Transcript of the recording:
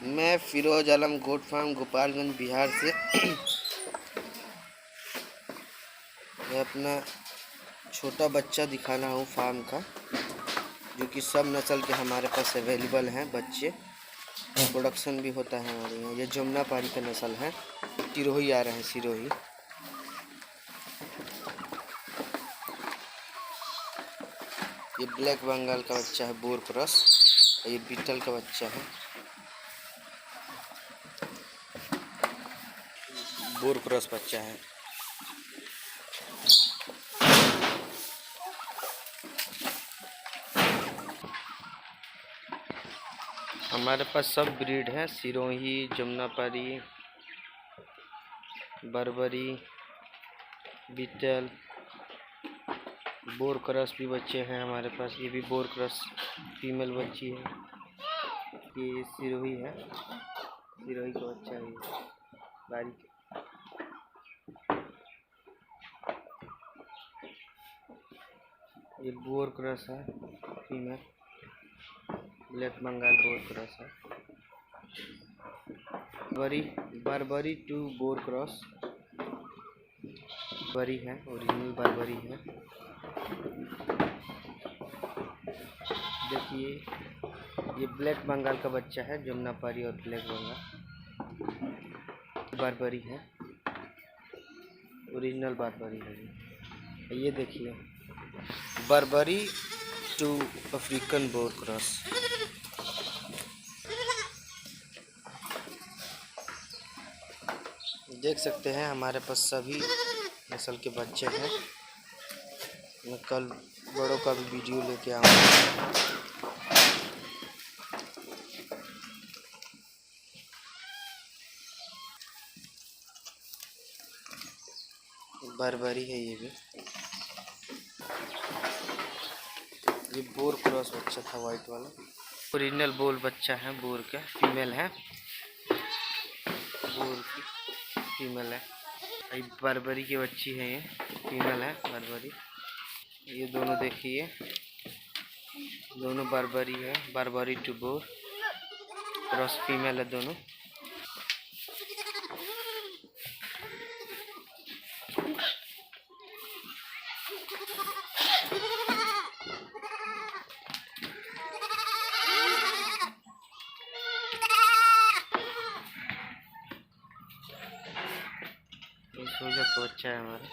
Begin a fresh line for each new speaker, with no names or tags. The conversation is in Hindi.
मैं फिरोज आलम गोट फार्म गोपालगंज बिहार से मैं अपना छोटा बच्चा दिखाना हूँ फार्म का, जो कि सब नस्ल के हमारे पास अवेलेबल हैं बच्चे। प्रोडक्शन भी होता है हमारे यहाँ। ये जमुनापारी का नस्ल है, सिरोही आ रहे हैं सिरोही। ये ब्लैक बंगाल का बच्चा है बोर क्रॉस। ये बीटल का बच्चा है, बोर क्रॉस बच्चा है। हमारे पास सब ब्रीड है, Sirohi, Jamunapari, Barbari, beetle, bore cross भी बच्चे हैं हमारे पास। ये भी बोर क्रॉस फीमेल बच्ची है। ये सिरोही है, सिरोही का बच्चा है बारीक। ये बोर क्रॉस है female, black Bengal Boer cross है। बर्बरी टू बोर क्रॉस बरी है, ओरिजिनल बर्बरी है। देखिए ये ब्लैक बंगाल का बच्चा है, जमुनापारी और ब्लैक बंगाल बर्बरी है, ओरिजिनल बर्बरी है। ये देखिए Barbari to African bore cross. देख सकते हैं हमारे पास सभी नस्ल के बच्चे हैं। मैं कल बड़ों का भी वीडियो लेके आऊँगा। बर्बरी है ये भी। ये बोर क्रॉस बच्चा था वाइट वाला, ओरिजिनल बोल बच्चा है, बोर का फीमेल है, बोर की फीमेल है। ये बर्बरी की बच्ची है, ये फीमेल है बर्बरी। ये दोनों देखिए, दोनों बर्बरी है, Barbari to bore cross female है दोनों। ये सोजा का बच्चा है हमारा।